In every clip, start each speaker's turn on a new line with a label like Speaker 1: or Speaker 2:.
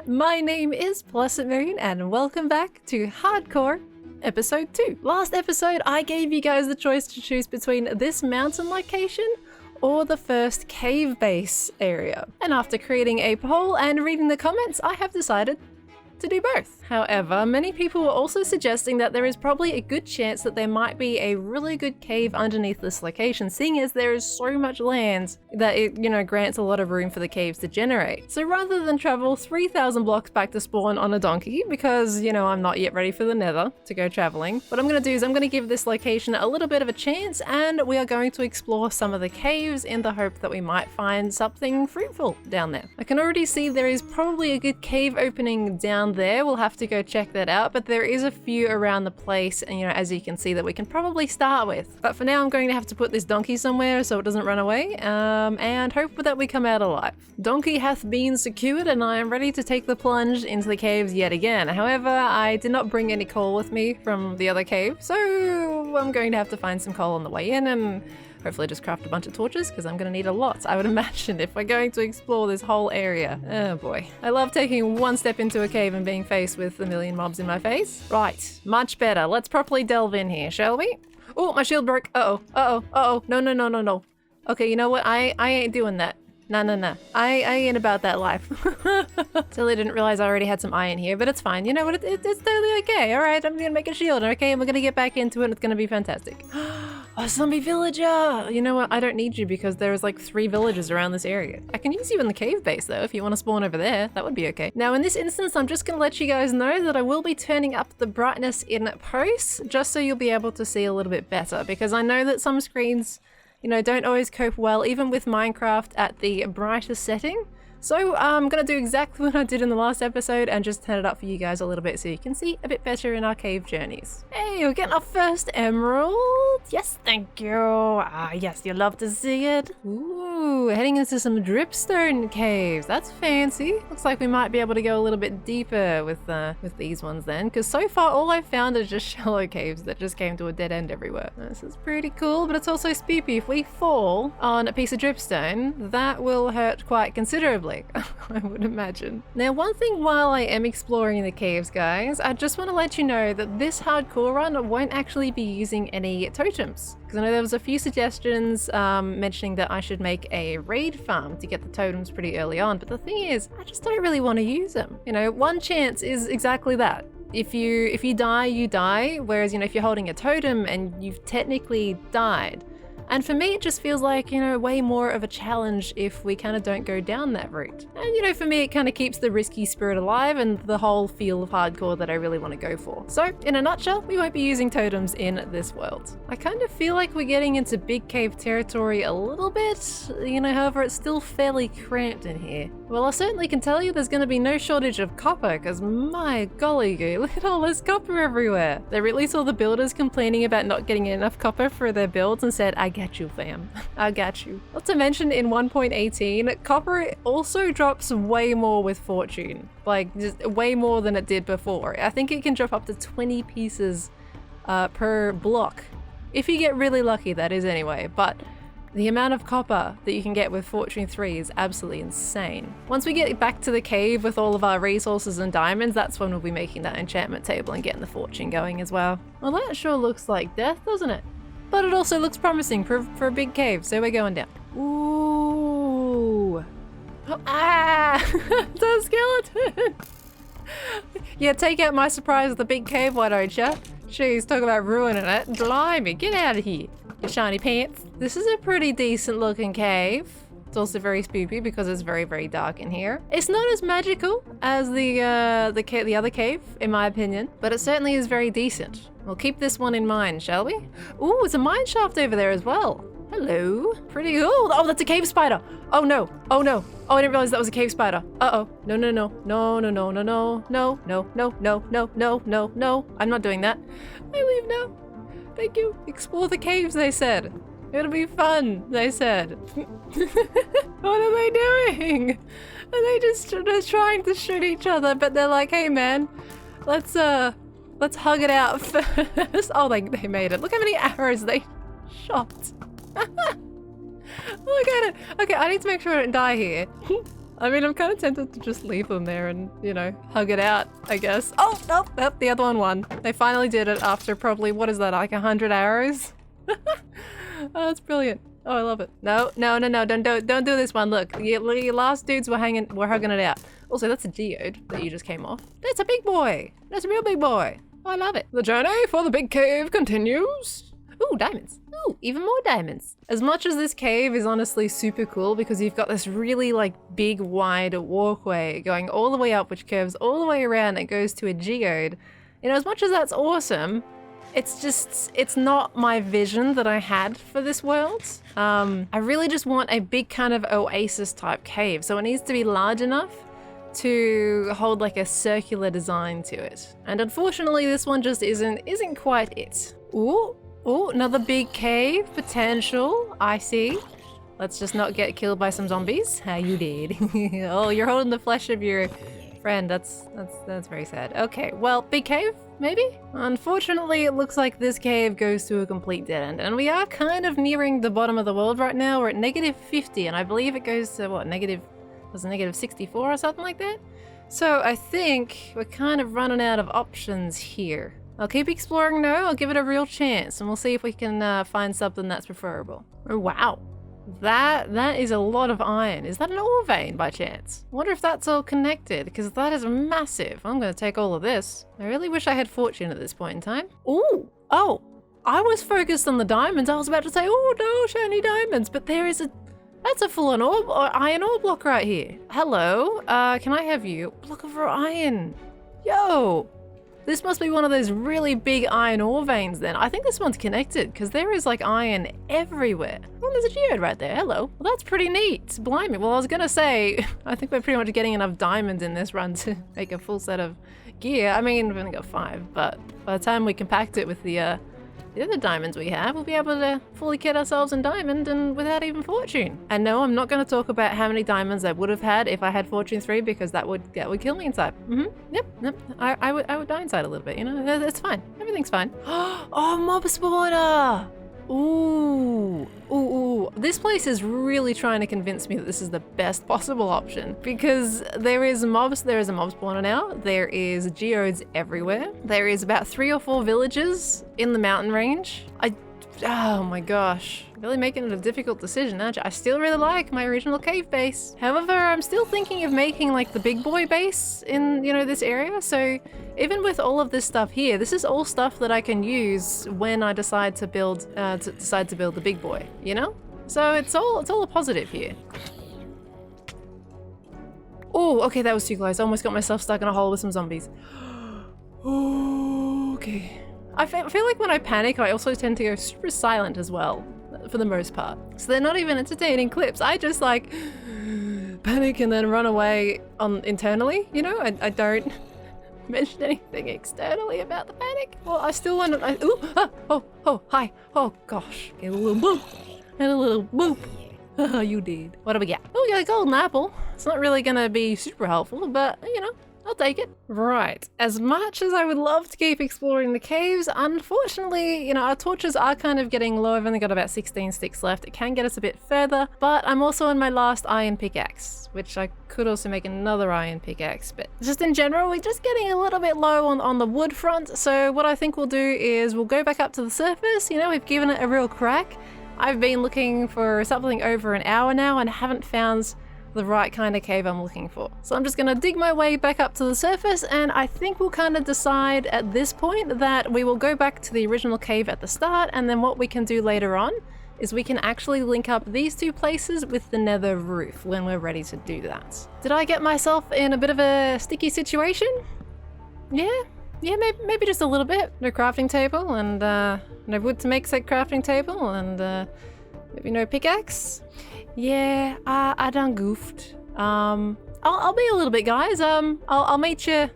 Speaker 1: my name is PearlescentMoon and welcome back to Hardcore Episode 2. Last episode, I gave you guys the choice to choose between this mountain location or the first cave base area. And after creating a poll and reading the comments, I have decided to do both. However, many people were also suggesting that there is probably a good chance that there might be a really good cave underneath this location, seeing as there is so much land that it, grants a lot of room for the caves to generate. So rather than travel 3,000 blocks back to spawn on a donkey, because, I'm not yet ready for the nether to go traveling, what I'm going to do is I'm going to give this location a little bit of a chance, and we are going to explore some of the caves in the hope that we might find something fruitful down there. I can already see there is probably a good cave opening down there. We'll have to go check that out, but there is a few around the place, and as you can see, that we can probably start with. But for now, I'm going to have to put this donkey somewhere so it doesn't run away, and hope that we come out alive. Donkey hath been secured, and I am ready to take the plunge into the caves yet again. However, I did not bring any coal with me from the other cave, so I'm going to have to find some coal on the way in, and hopefully just craft a bunch of torches, because I'm going to need a lot, I would imagine, if we're going to explore this whole area. Oh boy. I love taking one step into a cave and being faced with a million mobs in my face. Right, much better. Let's properly delve in here, shall we? Oh, my shield broke. Uh-oh. No. Okay, you know what? I ain't doing that. No. I ain't about that life. Totally didn't realize I already had some iron here, but it's fine. You know what? It's totally okay. All right, I'm gonna make a shield, okay? And we're gonna get back into it, and it's gonna be fantastic. Oh, zombie villager! You know what? I don't need you because there's like 3 villages around this area. I can use you in the cave base though, if you want to spawn over there. That would be okay. Now, in this instance, I'm just gonna let you guys know that I will be turning up the brightness in post, just so you'll be able to see a little bit better, because I know that some screens don't always cope well, even with Minecraft at the brightest setting. So I'm gonna do exactly what I did in the last episode and just turn it up for you guys a little bit so you can see a bit better in our cave journeys. Hey, we're getting our first emerald. Yes, thank you. Ah, yes, you love to see it. Ooh, heading into some dripstone caves. That's fancy. Looks like we might be able to go a little bit deeper with these ones then, because so far all I've found are just shallow caves that just came to a dead end everywhere. This is pretty cool, but it's also spoopy. If we fall on a piece of dripstone, that will hurt quite considerably, I would imagine. Now, one thing while I am exploring the caves, guys, I just want to let you know that this hardcore run won't actually be using any totems, because I know there was a few suggestions mentioning that I should make a raid farm to get the totems pretty early on, but the thing is, I just don't really want to use them. One chance is exactly that. If you die, you die, whereas, if you're holding a totem and you've technically died. And for me, it just feels like, way more of a challenge if we kind of don't go down that route. And, for me, it kind of keeps the risky spirit alive and the whole feel of hardcore that I really want to go for. So, in a nutshell, we won't be using totems in this world. I kind of feel like we're getting into big cave territory a little bit, however, it's still fairly cramped in here. Well, I certainly can tell you there's going to be no shortage of copper, because my golly goo, look at all this copper everywhere. They released all the builders complaining about not getting enough copper for their builds and said, I got you, fam. I got you. Not to mention, in 1.18, copper also drops way more with fortune. Like, just way more than it did before. I think it can drop up to 20 pieces per block. If you get really lucky, that is anyway. But the amount of copper that you can get with Fortune 3 is absolutely insane. Once we get back to the cave with all of our resources and diamonds, that's when we'll be making that enchantment table and getting the fortune going as well. Well, that sure looks like death, doesn't it? But it also looks promising for a big cave, so we're going down. Ooh. Oh, ah! The skeleton! Yeah, take out my surprise with the big cave, why don't ya? Jeez, talk about ruining it. Blimey, get out of here, you shiny pants. This is a pretty decent looking cave. It's also very spoopy because it's very, very dark in here. It's not as magical as the other cave, in my opinion, but it certainly is very decent. We'll keep this one in mind, shall we? Ooh, it's a mine shaft over there as well. Hello. Pretty cool. Oh, that's a cave spider. Oh no. Oh no. Oh, I didn't realize that was a cave spider. Uh-oh. No. I'm not doing that. I leave now. Thank you. Explore the caves, they said. It'll be fun, they said. What are they doing? Are they just trying to shoot each other? But they're like, hey man, let's hug it out first. Oh, they made it. Look how many arrows they shot. Look at it. Okay, I need to make sure I don't die here. I mean, I'm kind of tempted to just leave them there and, you know, hug it out, I guess. Oh, nope, nope, the other one won. They finally did it after probably, what is that, like 100 arrows? Oh, that's brilliant. Oh, I love it. No, no, no, no, don't do this one. Look, your last dudes were hugging it out. Also, that's a geode that you just came off. That's a big boy. That's a real big boy. Oh, I love it. The journey for the big cave continues. Ooh, diamonds. Ooh, even more diamonds. As much as this cave is honestly super cool because you've got this really like big wide walkway going all the way up, which curves all the way around and goes to a geode. You know, as much as that's awesome, it's not my vision that I had for this world. I really just want a big kind of oasis type cave. So it needs to be large enough to hold like a circular design to it. And unfortunately, this one just isn't quite it. Ooh. Oh, another big cave potential. I see. Let's just not get killed by some zombies. How you did. Oh, you're holding the flesh of your friend. That's very sad. Okay, well, big cave, maybe? Unfortunately, it looks like this cave goes to a complete dead end. And we are kind of nearing the bottom of the world right now. We're at -50, and I believe it goes to, what, -64 or something like that? So I think we're kind of running out of options here. I'll keep exploring though, I'll give it a real chance, and we'll see if we can find something that's preferable. Oh wow, that is a lot of iron. Is that an ore vein by chance? I wonder if that's all connected, because that is massive. I'm gonna take all of this. I really wish I had fortune at this point in time. Ooh, oh, I was focused on the diamonds. I was about to say, oh no, shiny diamonds, but that's a full-on iron ore block right here. Hello, can I have you? Block of iron. Yo. This must be one of those really big iron ore veins then. I think this one's connected because there is like iron everywhere. Oh, there's a geode right there. Hello. Well, that's pretty neat. Blimey. Well, I was going to say, I think we're pretty much getting enough diamonds in this run to make a full set of gear. I mean, we've only got 5, but by the time we compact it with the other diamonds we have, we'll be able to fully kit ourselves in diamond and without even fortune. And no, I'm not going to talk about how many diamonds I would have had if I had fortune 3 because that would kill me inside. Yep. I would die inside a little bit, you know. It's fine. Everything's fine. Oh, mob spawner. Ooh. This place is really trying to convince me that this is the best possible option because there is a mob spawner now. There is geodes everywhere. There is about 3 or 4 villages in the mountain range. Oh my gosh. Really making it a difficult decision, aren't you? I still really like my original cave base. However, I'm still thinking of making like the big boy base in, you know, this area. So even with all of this stuff here, this is all stuff that I can use when I decide to build the big boy, you know? So it's all a positive here. Oh, okay, that was too close. I almost got myself stuck in a hole with some zombies. Okay. I feel like when I panic, I also tend to go super silent as well, for the most part. So they're not even entertaining clips. I just like panic and then run away internally, you know? I don't mention anything externally about the panic. Well, I still want to, hi. Oh gosh, get a little boop. And a little boop. Oh, you did. What do we get? Oh, we got a golden apple. It's not really gonna be super helpful, but you know, I'll take it. Right, as much as I would love to keep exploring the caves, unfortunately, you know, our torches are kind of getting low. I've only got about 16 sticks left. It can get us a bit further, but I'm also on my last iron pickaxe, which I could also make another iron pickaxe, but just in general, we're just getting a little bit low on the wood front. So what I think we'll do is we'll go back up to the surface. You know, we've given it a real crack. I've been looking for something over an hour now and haven't found the right kind of cave I'm looking for. So I'm just gonna dig my way back up to the surface, and I think we'll kind of decide at this point that we will go back to the original cave at the start, and then what we can do later on is we can actually link up these 2 places with the nether roof when we're ready to do that. Did I get myself in a bit of a sticky situation? Yeah, maybe just a little bit. No crafting table and no wood to make said crafting table, and maybe no pickaxe. Yeah, I done goofed. I'll be a little bit, guys. I'll meet you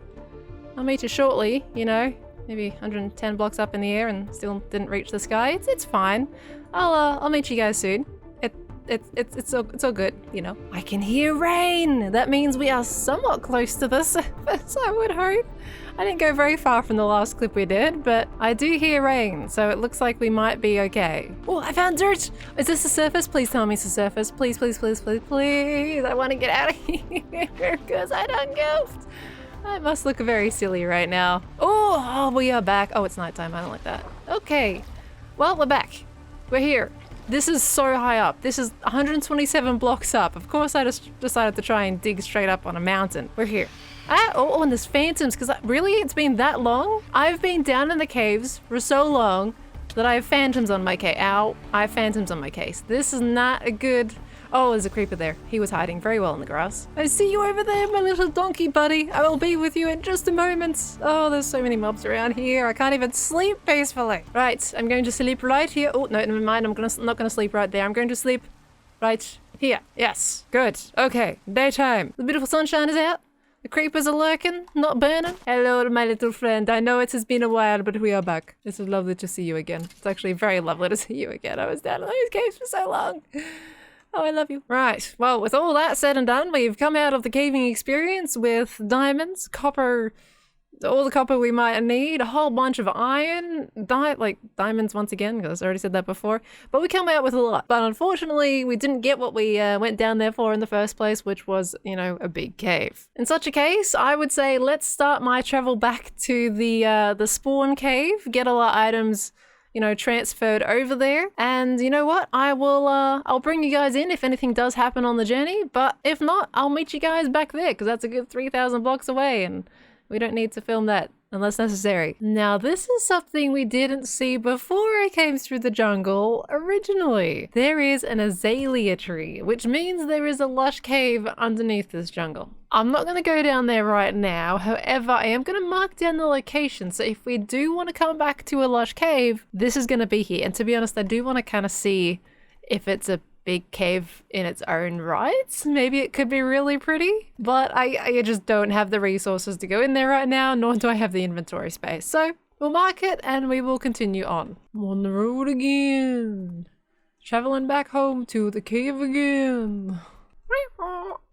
Speaker 1: shortly. You know, maybe 110 blocks up in the air and still didn't reach the sky. It's fine. I'll meet you guys soon. it's all good, you know. I can hear rain. That means we are somewhat close to the surface, I would hope. I didn't go very far from the last clip we did, but I do hear rain, so it looks like we might be okay. Oh, I found dirt! Is this the surface? Please tell me it's the surface. Please, please, please, please, please. I want to get out of here because I done goofed. I must look very silly right now. Oh, we are back. Oh, it's nighttime. I don't like that. Okay. Well, we're back. We're here. This is so high up. This is 127 blocks up. Of course, I just decided to try and dig straight up on a mountain. We're here. Oh, and there's phantoms, because really, it's been that long? I've been down in the caves for so long that I have phantoms on my case. Ow, I have phantoms on my case. This is not a good... Oh, there's a creeper there. He was hiding very well in the grass. I see you over there, my little donkey buddy. I will be with you in just a moment. Oh, there's so many mobs around here. I can't even sleep peacefully. Right, I'm going to sleep right here. Oh, no, never mind. I'm not going to sleep right there. I'm going to sleep right here. Yes, good. Okay, daytime. The beautiful sunshine is out. The creepers are lurking, not burning. Hello, my little friend. I know it has been a while, but we are back. It's lovely to see you again. It's actually very lovely to see you again. I was down in those caves for so long. Oh, I love you. Right. Well, with all that said and done, we've come out of the caving experience with diamonds, copper, all the copper we might need, a whole bunch of iron, diamonds once again, because I already said that before, but we come out with a lot. But unfortunately, we didn't get what we went down there for in the first place, which was, you know, a big cave. In such a case, I would say let's start my travel back to the spawn cave, get all our items, you know, transferred over there. And you know what? I'll bring you guys in if anything does happen on the journey, but if not, I'll meet you guys back there, because that's a good 3,000 blocks away, and we don't need to film that unless necessary. Now, this is something we didn't see before I came through the jungle originally. There is an azalea tree, which means there is a lush cave underneath this jungle. I'm not going to go down there right now. However, I am going to mark down the location. So if we do want to come back to a lush cave, this is going to be here. And to be honest, I do want to kind of see if it's a big cave in its own right. Maybe it could be really pretty, but I just don't have the resources to go in there right now, nor do I have the inventory space. So we'll mark it and we will continue on. I'm on the road again. Traveling back home to the cave again.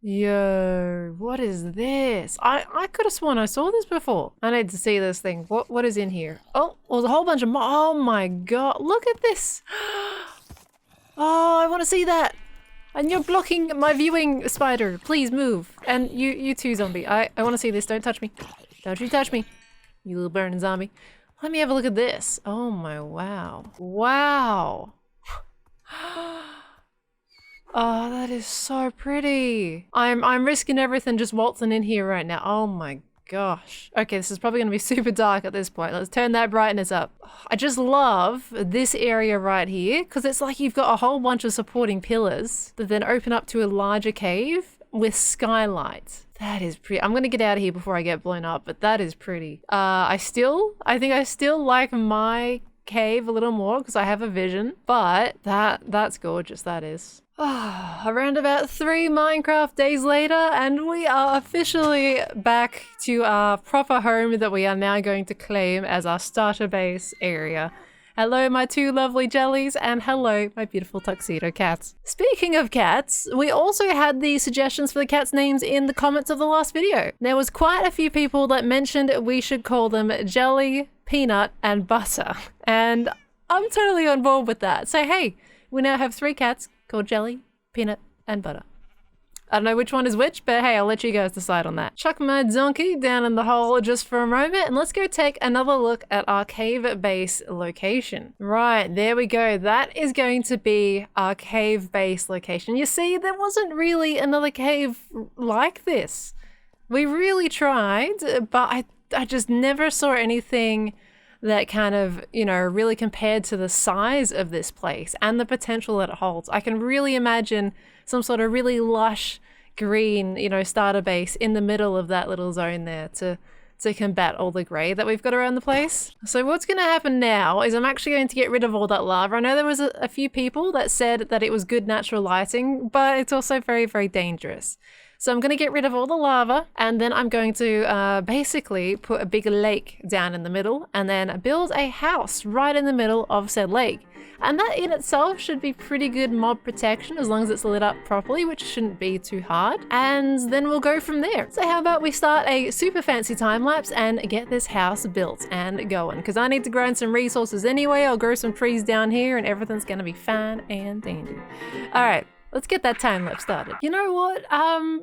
Speaker 1: Yo, what is this? I could have sworn I saw this before. I need to see this thing. What is in here? Oh, there's a whole bunch of oh my god, look at this. Oh, I want to see that. And you're blocking my viewing, spider. Please move. And you too, zombie. I want to see this. Don't touch me. Don't you touch me, you little burning zombie. Let me have a look at this. Oh my wow. Wow. Oh, that is so pretty. I'm risking everything just waltzing in here right now. Oh my gosh. Okay, this is probably going to be super dark at this point. Let's turn that brightness up. I just love this area right here because it's like you've got a whole bunch of supporting pillars that then open up to a larger cave with skylight. That is pretty. I'm going to get out of here before I get blown up, but that is pretty. I think I still like my cave a little more because I have a vision, but that's gorgeous. That is. Around about 3 Minecraft days later, and we are officially back to our proper home that we are now going to claim as our starter base area. Hello, my 2 lovely jellies, and hello, my beautiful tuxedo cats. Speaking of cats, we also had the suggestions for the cats' names in the comments of the last video. There was quite a few people that mentioned we should call them Jelly, Peanut, and Butter, and I'm totally on board with that. So hey, we now have 3 cats called Jelly, Peanut, and Butter. I don't know which one is which, but hey, I'll let you guys decide on that. Chuck my donkey down in the hole just for a moment, and let's go take another look at our cave base location. Right, there we go. That is going to be our cave base location. You see, there wasn't really another cave like this. We really tried, but I just never saw anything that kind of, you know, really compared to the size of this place and the potential that it holds. I can really imagine some sort of really lush green, you know, starter base in the middle of that little zone there to combat all the grey that we've got around the place. So what's going to happen now is I'm actually going to get rid of all that lava. I know there was a few people that said that it was good natural lighting, but it's also very, very dangerous. So I'm going to get rid of all the lava, and then I'm going to basically put a big lake down in the middle and then build a house right in the middle of said lake. And that in itself should be pretty good mob protection as long as it's lit up properly, which shouldn't be too hard. And then we'll go from there. So how about we start a super fancy time lapse and get this house built and going? Because I need to grind some resources anyway. I'll grow some trees down here and everything's gonna be fine and dandy. All right. Let's get that time lapse started. You know what?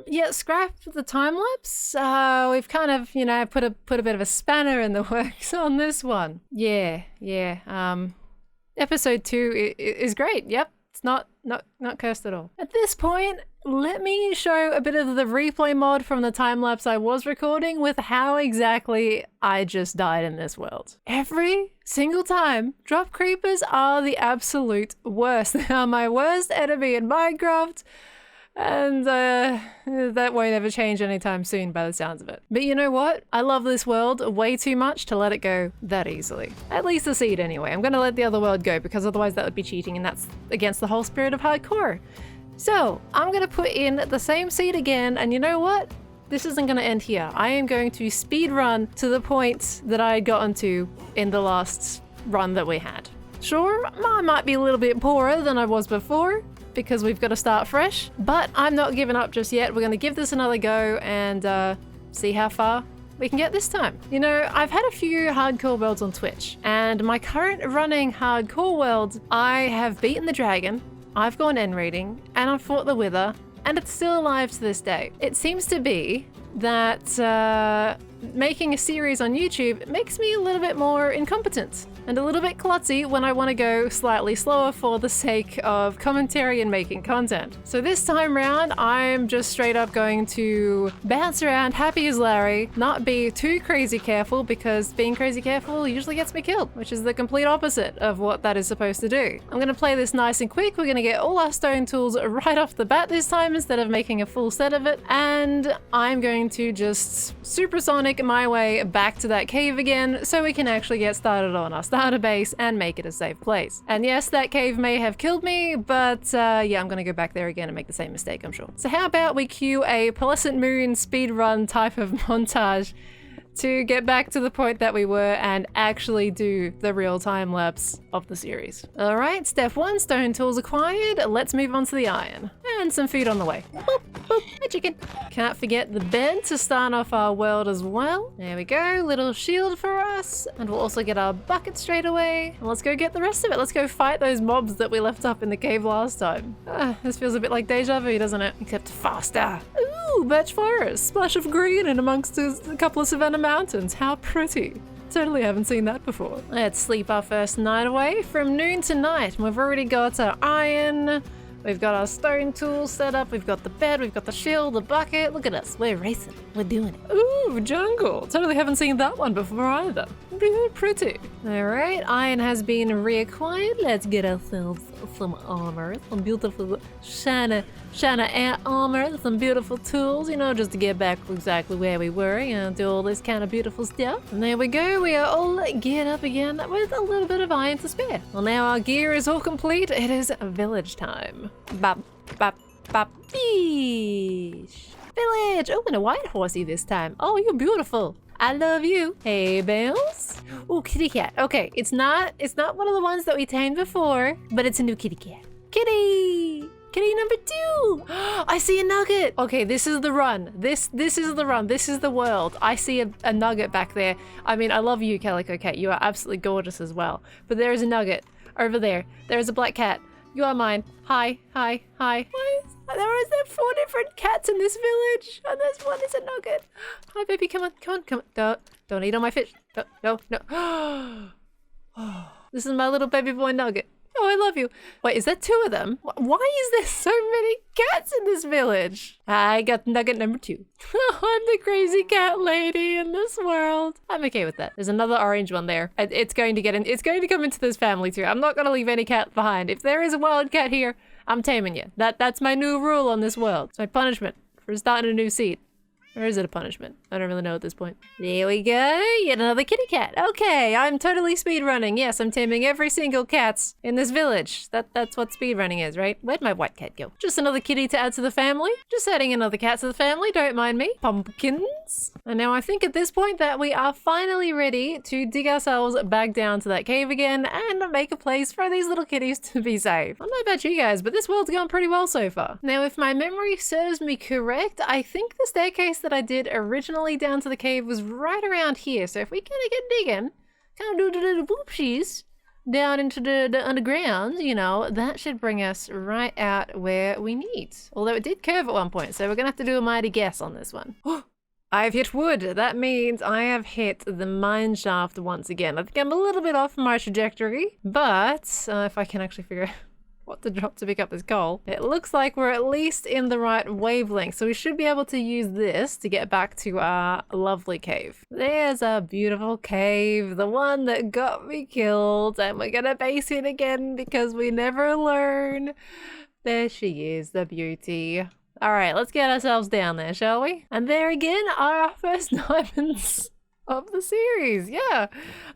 Speaker 1: Yeah, scrap the time lapse. We've kind of, you know, put a bit of a spanner in the works on this one. Yeah. Episode 2 is great. Yep, it's not cursed at all. At this point, let me show a bit of the replay mod from the time lapse I was recording with how exactly I just died in this world. Every single time, drop creepers are the absolute worst. They are my worst enemy in Minecraft. And that won't ever change anytime soon by the sounds of it. But you know what? I love this world way too much to let it go that easily. At least the seed anyway. I'm gonna let the other world go because otherwise that would be cheating and that's against the whole spirit of hardcore. So I'm gonna put in the same seed again, and you know what? This isn't gonna end here. I am going to speed run to the point that I had gotten to in the last run that we had. Sure, I might be a little bit poorer than I was before, because we've got to start fresh, but I'm not giving up just yet. We're going to give this another go and see how far we can get this time. You know, I've had a few hardcore worlds on Twitch, and my current running hardcore world, I have beaten the dragon, I've gone end raiding, and I've fought the wither, and it's still alive to this day. It seems to be that making a series on YouTube makes me a little bit more incompetent and a little bit klutzy when I want to go slightly slower for the sake of commentary and making content. So this time round, I'm just straight up going to bounce around happy as Larry, not be too crazy careful, because being crazy careful usually gets me killed, which is the complete opposite of what that is supposed to do. I'm going to play this nice and quick. We're going to get all our stone tools right off the bat this time instead of making a full set of it, and I'm going to just supersonic my way back to that cave again so we can actually get started on our starter base and make it a safe place. And yes, that cave may have killed me, but yeah, I'm gonna go back there again and make the same mistake, I'm sure. So how about we cue a PearlescentMoon speedrun type of montage to get back to the point that we were and actually do the real time lapse of the series. All right, step 1, stone tools acquired. Let's move on to the iron. And some food on the way. Boop, boop, hi chicken. Can't forget the bed to start off our world as well. There we go, little shield for us. And we'll also get our bucket straight away. And let's go get the rest of it. Let's go fight those mobs that we left up in the cave last time. This feels a bit like deja vu, doesn't it? Except faster. Ooh, birch forest. Splash of green in amongst a couple of savanna mountains. How pretty. Totally haven't seen that before. Let's sleep our first night away from noon to night. We've already got our iron. We've got our stone tools set up. We've got the bed. We've got the shield, the bucket. Look at us. We're racing. We're doing it. Ooh, jungle. Totally haven't seen that one before either. Really pretty. All right, iron has been reacquired. Let's get ourselves some armor. Some beautiful shiny ant armor. Some beautiful tools, you know, just to get back exactly where we were and do all this kind of beautiful stuff. And there we go. We are all geared up again with a little bit of iron to spare. Well, now our gear is all complete. It is village time. Bop, bop, bop, beesh. Village! Oh, and a white horsey this time. Oh, you're beautiful. I love you. Hey, Bells. Oh, kitty cat. Okay, it's not one of the ones that we tamed before, but it's a new kitty cat. Kitty! Kitty number 2! I see a nugget! Okay, this is the run. This is the run. This is the world. I see a nugget back there. I mean, I love you, Calico Cat. You are absolutely gorgeous as well. But there is a nugget over there. There is a black cat. You are mine. Hi, hi, hi. There is 4 different cats in this village, and this one is a nugget. Hi, baby, come on, come on, come on. Don't eat all my fish. No. This is my little baby boy nugget. Oh, I love you. Wait, is that 2 of them? Why is there so many cats in this village? I got nugget number 2. I'm the crazy cat lady in this world. I'm okay with that. There's another orange one there. It's going to come into this family too. I'm not going to leave any cat behind. If there is a wild cat here, I'm taming you. That's my new rule on this world. It's my punishment for starting a new seed. Or is it a punishment? I don't really know at this point. There we go. Yet another kitty cat. Okay, I'm totally speedrunning. Yes, I'm taming every single cat in this village. That's what speedrunning is, right? Where'd my white cat go? Just another kitty to add to the family. Just adding another cat to the family. Don't mind me. Pumpkins. And now I think at this point that we are finally ready to dig ourselves back down to that cave again and make a place for these little kitties to be safe. I don't know about you guys, but this world's gone pretty well so far. Now, if my memory serves me correct, I think the staircase that I did originally down to the cave was right around here. So if we kind of get digging, kind of do the little boopsies down into the underground, you know, that should bring us right out where we need. Although it did curve at one point, so we're gonna have to do a mighty guess on this one. I've hit wood. That means I have hit the mine shaft once again. I think I'm a little bit off my trajectory, but if I can actually figure out what to drop to pick up this coal. It looks like we're at least in the right wavelength, so we should be able to use this to get back to our lovely cave. There's a beautiful cave, the one that got me killed, and we're gonna base it again because we never learn. There she is, the beauty. All right, let's get ourselves down there, shall we? And there again are our first diamonds of the series. Yeah,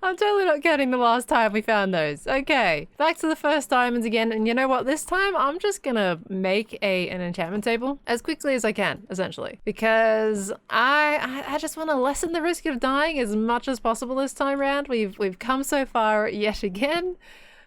Speaker 1: I'm totally not counting the last time we found those. Okay, back to the first diamonds again. And you know what? This time I'm just gonna make an enchantment table as quickly as I can, essentially, because I just want to lessen the risk of dying as much as possible this time around. We've come so far yet again,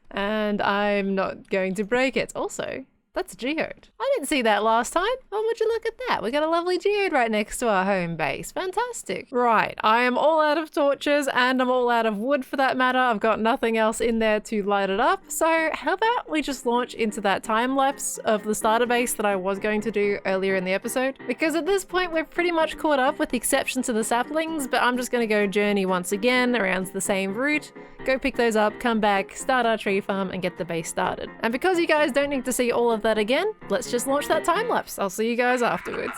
Speaker 1: and I'm not going to break it. Also, that's a geode. I didn't see that last time. Oh, would you look at that? We got a lovely geode right next to our home base. Fantastic. Right, I am all out of torches and I'm all out of wood for that matter. I've got nothing else in there to light it up. So how about we just launch into that time lapse of the starter base that I was going to do earlier in the episode? Because at this point we're pretty much caught up with the exception to the saplings, but I'm just gonna go journey once again around the same route, go pick those up, come back, start our tree farm and get the base started. And because you guys don't need to see all of that again, let's just launch that time lapse. I'll see you guys afterwards.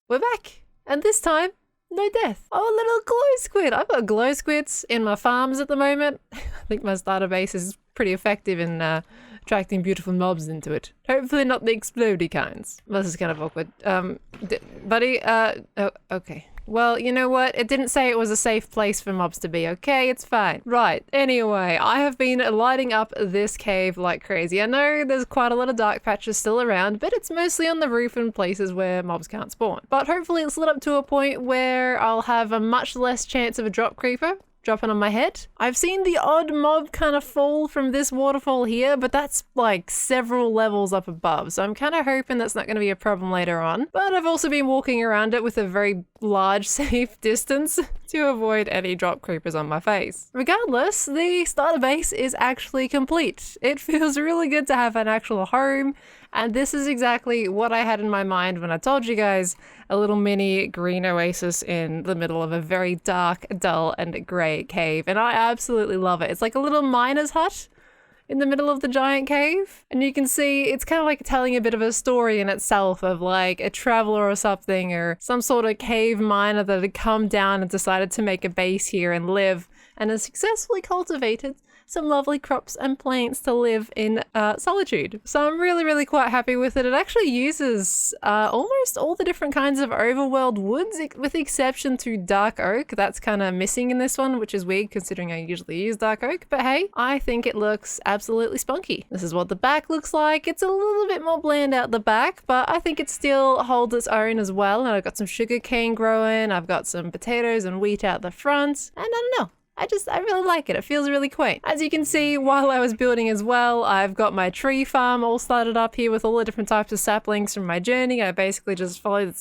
Speaker 1: We're back, and this time no death. Oh, a little glow squid. I've got glow squids in my farms at the moment. I think my starter base is pretty effective in attracting beautiful mobs into it. Hopefully not the explodey kinds. This is kind of awkward. Buddy, oh, okay. Well, you know what? It didn't say it was a safe place for mobs to be, okay? It's fine. Right, anyway, I have been lighting up this cave like crazy. I know there's quite a lot of dark patches still around, but it's mostly on the roof and places where mobs can't spawn. But hopefully it's lit up to a point where I'll have a much less chance of a drop creeper dropping on my head. I've seen the odd mob kind of fall from this waterfall here, but that's like several levels up above, so I'm kind of hoping that's not going to be a problem later on. But I've also been walking around it with a very large safe distance to avoid any drop creepers on my face. Regardless, the starter base is actually complete. It feels really good to have an actual home, and this is exactly what I had in my mind when I told you guys a little mini green oasis in the middle of a very dark, dull, and grey cave. And I absolutely love it. It's like a little miner's hut in the middle of the giant cave. And you can see it's kind of like telling a bit of a story in itself of like a traveler or something, or some sort of cave miner that had come down and decided to make a base here and live, and has successfully cultivated some lovely crops and plants to live in solitude. So I'm really quite happy with it. It actually uses almost all the different kinds of overworld woods, with the exception to dark oak. That's kind of missing in this one, which is weird considering I usually use dark oak. But hey, I think it looks absolutely spunky. This is what the back looks like. It's a little bit more bland out the back, but I think it still holds its own as well. And I've got some sugar cane growing. I've got some potatoes and wheat out the front. And I don't know, I really like it. It feels really quaint. As you can see, while I was building as well, I've got my tree farm all started up here with all the different types of saplings from my journey. I basically just followed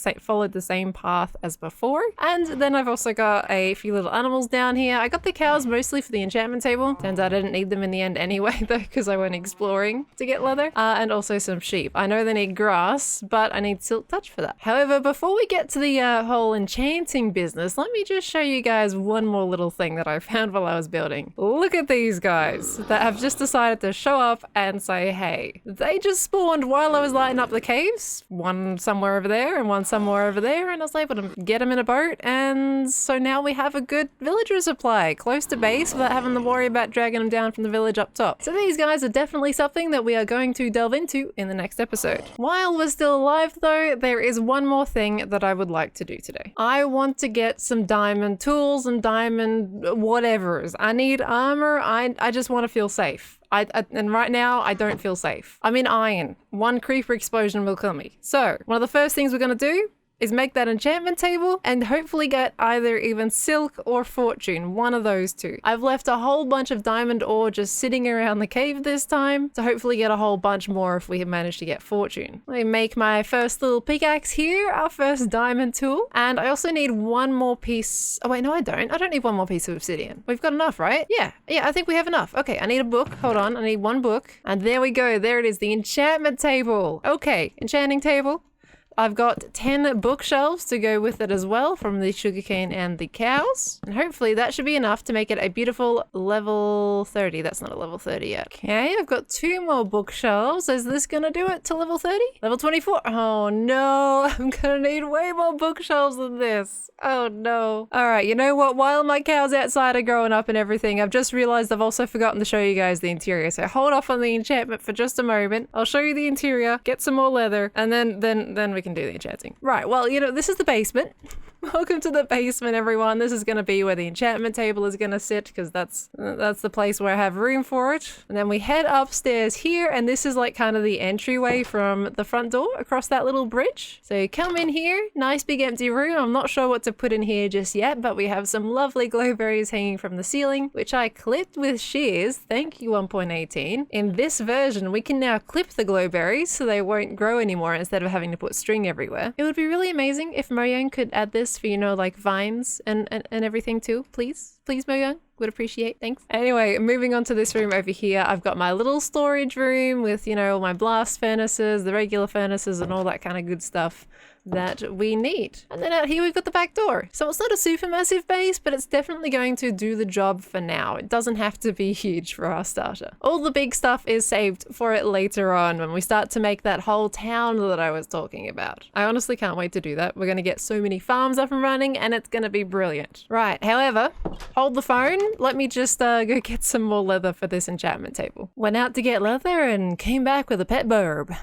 Speaker 1: the same path as before. And then I've also got a few little animals down here. I got the cows mostly for the enchantment table. Turns out I didn't need them in the end anyway, though, because I went exploring to get leather. And also some sheep. I know they need grass, but I need silk touch for that. However, before we get to the whole enchanting business, let me just show you guys one more little thing that I I found while I was building. Look at these guys that have just decided to show up and say, hey. They just spawned while I was lighting up the caves. One somewhere over there and one somewhere over there, and I was able to get them in a boat, and so now we have a good villager supply close to base without having to worry about dragging them down from the village up top. So these guys are definitely something that we are going to delve into in the next episode. While we're still alive though, there is one more thing that I would like to do today. I want to get some diamond tools and diamond whatevers. I need armor. I just want to feel safe. And right now, I don't feel safe. I'm in iron. One creeper explosion will kill me. So, one of the first things we're going to do is make that enchantment table and hopefully get either even silk or fortune, one of those two. I've left a whole bunch of diamond ore just sitting around the cave this time to hopefully get a whole bunch more if we manage to get fortune. Let me make my first little pickaxe here, our first diamond tool. And I also need one more piece. Oh wait, no I don't. I don't need one more piece of obsidian. We've got enough, right? Yeah, I think we have enough. Okay, I need a book. Hold on, I need one book. And there we go, there it is, the enchantment table. Okay, enchanting table. I've got 10 bookshelves to go with it as well from the sugarcane and the cows. And hopefully that should be enough to make it a beautiful level 30. That's not a level 30 yet. Okay, I've got 2 more bookshelves. Is this gonna do it to level 30? Level 24. Oh no, I'm gonna need way more bookshelves than this. Oh no. All right, you know what? While my cows outside are growing up and everything, I've just realized I've also forgotten to show you guys the interior. So hold off on the enchantment for just a moment. I'll show you the interior, get some more leather, and then we can do the enchanting. Right, well, you know, this is the basement. Welcome to the basement, everyone. This is going to be where the enchantment table is going to sit because that's the place where I have room for it. And then we head upstairs here, and this is like kind of the entryway from the front door across that little bridge. So you come in here, nice big empty room. I'm not sure what to put in here just yet, but we have some lovely glowberries hanging from the ceiling, which I clipped with shears. Thank you, 1.18. In this version, we can now clip the glowberries so they won't grow anymore instead of having to put string everywhere. It would be really amazing if Mojang could add this for, you know, like vines and everything too. Please Mojang, would appreciate. Thanks. Anyway, moving on to this room over here, I've got my little storage room with, you know, my blast furnaces, the regular furnaces and all that kind of good stuff that we need. And then out here we've got the back door. So it's not a super massive base, but it's definitely going to do the job for now. It doesn't have to be huge for our starter. All the big stuff is saved for it later on when we start to make that whole town that I was talking about. I honestly can't wait to do that. We're going to get so many farms up and running and it's going to be brilliant. Right, however, hold the phone. Let me just go get some more leather for this enchantment table. Went out to get leather and came back with a pet bird.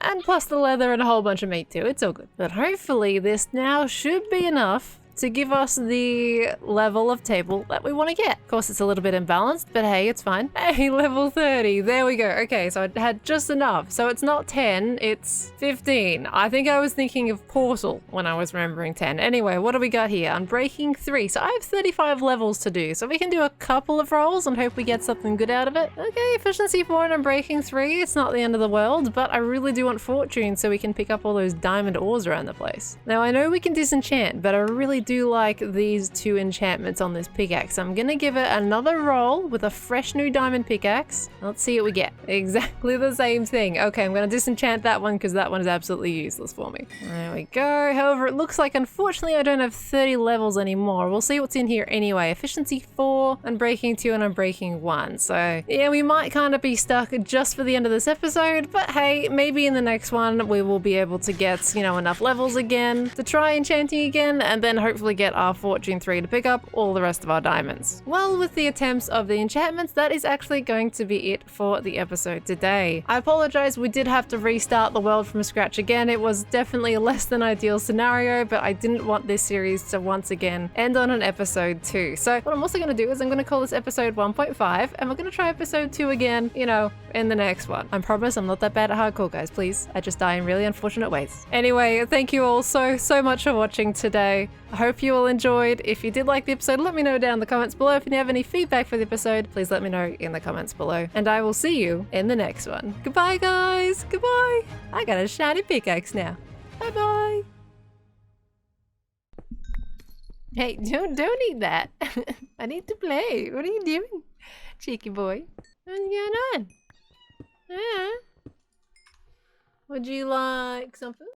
Speaker 1: And plus the leather and a whole bunch of meat too. It's all good. But hopefully this now should be enough to give us the level of table that we want to get. Of course, it's a little bit imbalanced, but hey, it's fine. Hey, level 30. There we go. Okay, so I had just enough. So it's not 10, it's 15. I think I was thinking of Portal when I was remembering 10. Anyway, what do we got here? Unbreaking 3. So I have 35 levels to do. So we can do a couple of rolls and hope we get something good out of it. Okay, efficiency 4 and Unbreaking 3. It's not the end of the world, but I really do want fortune so we can pick up all those diamond ores around the place. Now, I know we can disenchant, but I really do like these 2 enchantments on this pickaxe. I'm gonna give it another roll with a fresh new diamond pickaxe. Let's see what we get. Exactly the same thing. Okay, I'm gonna disenchant that one because that one is absolutely useless for me. There we go. However, it looks like unfortunately I don't have 30 levels anymore. We'll see what's in here anyway. Efficiency 4, Unbreaking 2, and Unbreaking 1. So yeah, we might kind of be stuck just for the end of this episode, but hey, maybe in the next one we will be able to get, you know, enough levels again to try enchanting again, and then hopefully get our fortune 3 to pick up all the rest of our diamonds. Well, with the attempts of the enchantments, that is actually going to be it for the episode today. I apologize, we did have to restart the world from scratch again. It was definitely a less than ideal scenario, but I didn't want this series to once again end on an episode 2. So what I'm also going to do is I'm going to call this episode 1.5 and we're going to try episode 2 again, you know, in the next one. I promise I'm not that bad at hardcore, guys, please. I just die in really unfortunate ways. Anyway, thank you all so much for watching today. I hope you all enjoyed. If you did like the episode, let me know down in the comments below. If you have any feedback for the episode, please let me know in the comments below. And I will see you in the next one. Goodbye, guys. Goodbye. I got a shiny pickaxe now. Bye-bye. Hey, don't eat that. I need to play. What are you doing, cheeky boy? What's going on? Yeah. Would you like something?